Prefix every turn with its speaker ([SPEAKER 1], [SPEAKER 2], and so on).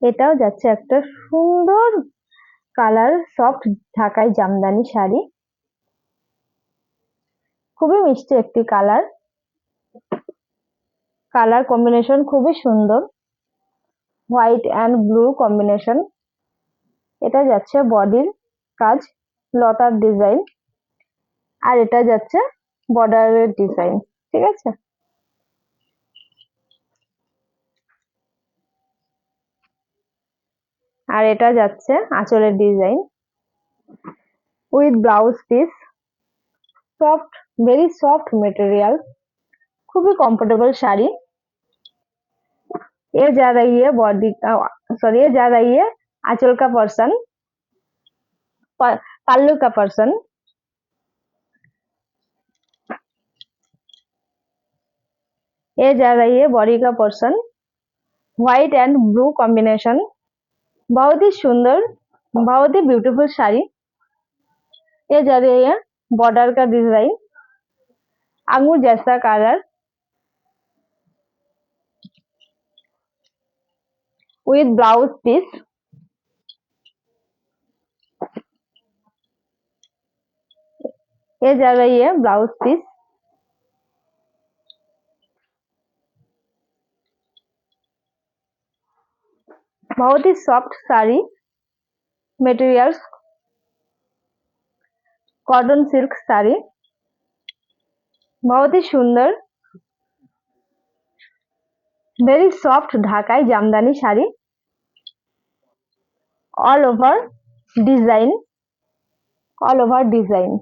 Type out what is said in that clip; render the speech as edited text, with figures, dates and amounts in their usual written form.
[SPEAKER 1] এটাও যাচ্ছে একটা সুন্দর কালার সফট ঢাকাই জামদানি শাড়ি, খুবই মিষ্টি একটি কালার, কালার কম্বিনেশন খুবই সুন্দর, হোয়াইট অ্যান্ড ব্লু কম্বিনেশন। এটা যাচ্ছে বডির কাজ, লতার ডিজাইন, আর এটা যাচ্ছে বর্ডারের ডিজাইন। ঠিক আছে, আর এটা যাচ্ছে আঁচলের design with blouse piece, soft, very soft material, খুবই কम्फर्टेबल শাড়ি। ये जा रही है बॉडी का, सॉरी ये जा रही है आंचल का पोर्शन, पल्लू का पोर्शन। ये जा रही है बॉडी का portion, white and blue combination, बहुत ही सुंदर, बहुत ही ब्यूटीफुल साड़ी। ये जा रही है बॉर्डर का डिजाइन, अंगूर जैसा कलर विथ ब्लाउज पीस। ये जा रही है ब्लाउज पीस, बहुत ही soft sari materials, cotton silk sari, बहुत ही सुंदर, very soft Dhakai Jamdani sari, all over design, all over design.